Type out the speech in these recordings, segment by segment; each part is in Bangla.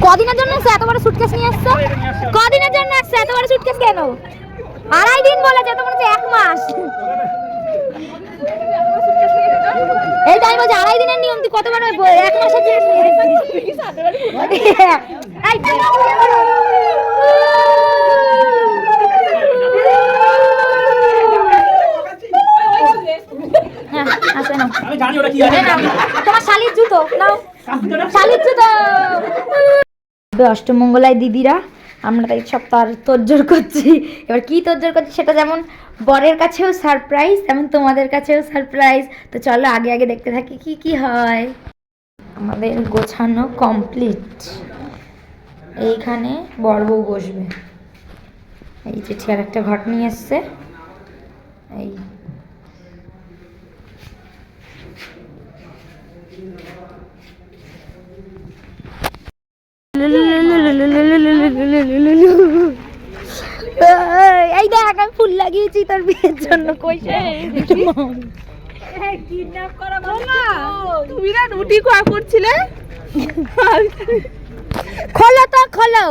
কদিনের জন্য এসে এত বড় সুটকেস নিয়ে আসছো? কদিনের জন্য আসছে এত বড় সুটকেস কেন? 2.5 দিন বলেছে, তো মনে হচ্ছে 1 মাস। এই টাইম বলছে 2.5 দিনের নিয়ম, তুই কত বড় 1 মাসের জিনিস নিয়ে আসছিস? তোমার শালির জুতো নাও, শালির জুতো। অষ্টমঙ্গলায় দিদিরা আমরা তাই সব তার তোড়জোড় করছি। এবার কি তোড়জোড় করছি সেটা যেমন বরের কাছেও সারপ্রাইজ, তেমন তোমাদের কাছেও সারপ্রাইজ। তো চলো আগে আগে দেখতে থাকি কি কি হয়। আমাদের গোছানো কমপ্লিট। এইখানে বর বউ বসবে। এই যে চেয়ার একটা ঘট নিয়ে এসছে। এই এই দেখ আমি ফুল লাগিয়েছি তোর বিয়ের জন্য। কইছে কিডন্যাপ করা বাবা, তুমি না রুটি কোয়া করছিলে? খোলো তো খোলো।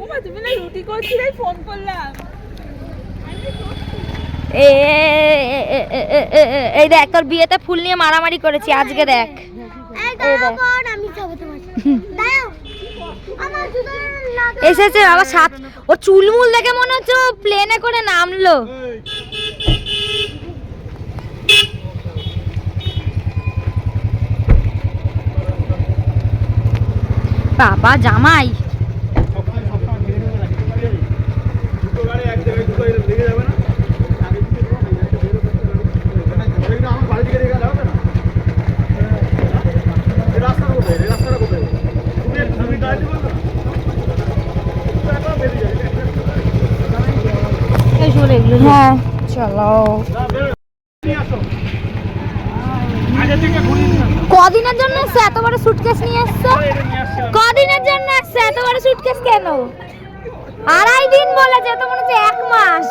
ওমা তুমি না রুটি করছিলে, ফোন করলাম। এই দেখ তোর বিয়েতে ফুল নিয়ে মারামারি করেছি আজকে। দেখ এসেছে বাবা সাত। ও চুলমুল দেখে মনে হচ্ছে প্লেনে করে নামলো। বাবা জামাই হ্যাঁ চলো। কদিনের জন্য এসছে এত বড় সুটকেস নিয়ে আসছো? কদিনের জন্য আসছে এত বড় সুটকেস কেন? 2.5 দিন বলেছে, তো মনে হচ্ছে 1 মাস।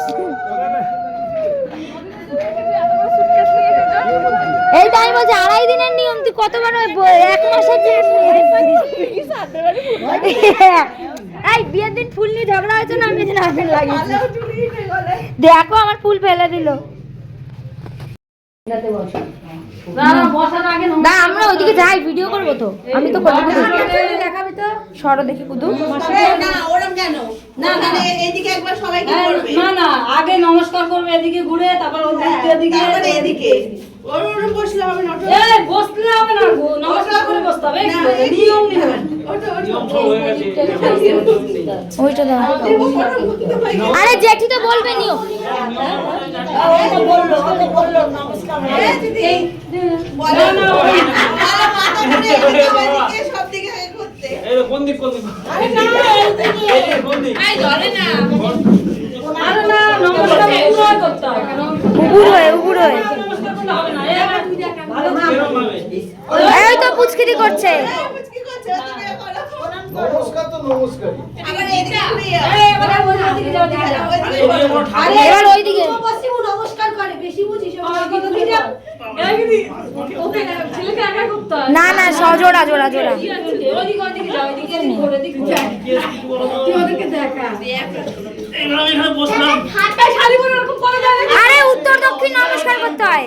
এই টাইম বলছে 2.5 দিনের নিয়ম, তুই কত বড় 1 মাসের জিনিস নিয়ে আসছিস? এই বিয়ের দিন ফুল নিয়ে ঝগড়া হয়েছে না? আমি যেন আগুন লাগিয়েছি। দেখো আমার ফুল ফেলে দিল। না আমরা ওইদিকে যাই, ভিডিও করবো তো। আমি তো করবো। দেখাবি তো সরো দেখি কুদু। না ওরকম কেন? না মানে এইদিকে একবার সবাইকে করবে। না না আগে নমস্কার করবে এদিকে ঘুরে, তারপর ওদিকে তারপরে এদিকে। ওরকম বসলে হবে না। এই বসলে হবে না, নমস্কার করে বসতে হবে। নিয়ম নিয়ম ওইটা দাও। আরে জেঠি তো বলবে নিয়ম। ওটা বললো নমস্কার। এই দিদি বলো না মাথা ঘুরে এদিকে সব দিকে করতে। এই কোন দিক আরে না এই কোন দিক? আই ধরে না। আরে না নমস্কার পুরো করতে হবে। উগুড় হয়ে নমস্কার করতে হবে না। এবার তুই দেখ ভালো এই তো পুচকিরি করছে। পুচকি করছে তুমি করো। নমস্কার তো নমস্কার। আবার এদিকে ঘুরে এই এবার ওইদিকে যাও দিকে যাও। আরে এবার ওইদিকে বসি নমস্কার করে বেশি বুঝিস ওইদিকে তুমি যাও। এই দিদি ওকে ছেলেকে একা করতে হয়। না না জোড়া জোড়া জোড়া। ওইদিকে যাও এদিকে ঘুরে দিকে তুই ওদেরকে দেখা এবার আমি এখানে বসলাম। হাতটা খালি করে এরকম করে দাও। আরে উত্তর দক্ষিণ নমস্কার করতে হয়।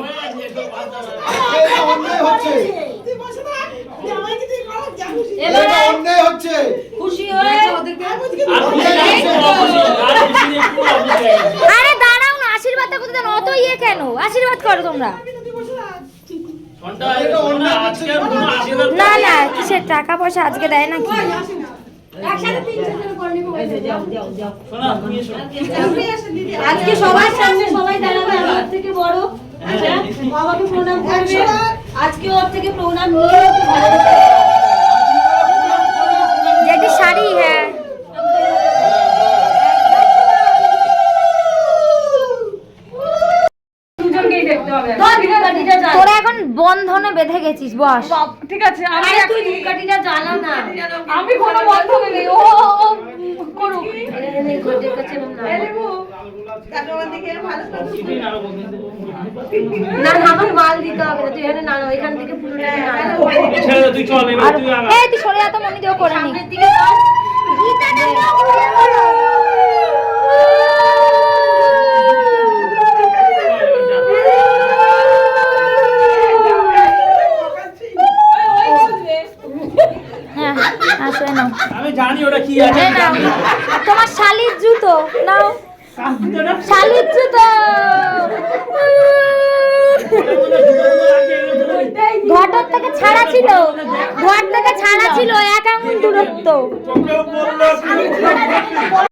এটা অন্যায় হচ্ছে। তুই বসে থাক জামাইকে তুই করো যা খুশি। এটা অন্যায় হচ্ছে। খুশি হয়ে ওদেরকে আরে দাঁড়াও না, আশীর্বাদটা করতে দেন। অত ইয়ে কেন? আশীর্বাদ করো তোমরা। না না কিসের টাকা পয়সা আজকে দেয় না কি? একসাথে 3-4 জন করে নিব। যাও শোনা তুমি এসো। আজকে সবার সামনে সবাই দাঁড়াবে আমার থেকে বড়। আচ্ছা বাবাকে প্রণাম করবে। আজকে ওর থেকে প্রণাম নিয়ে যেটি শাড়ি। হ্যাঁ দুজনকেই দেখতে হবে। তোরা এখন বন্ধনে বেঁধে গেছিস। বস ঠিক আছে আমি তুই ধূপকাঠিটা জ্বালা না। আমি কোনো বন্ধনে নেই। ও করুক। না আমার মাল দিতে হবে না, তুই এখানে না এখান থেকে পুরোটা ছেড়ে দে, তুই চল এবার আর তুই আগা। এই তুই সরে যা তো মনি দিও করে নি হ্যাঁ আসলে নাও আমি জানি ওটা কি আছে এই নাও তোমার শালির জুতো নাও শালির জুতো ঘটক থেকে ছাড়া ছিল, ঘর থেকে ছাড়া ছিল 1 আঙুল দূরত্ব।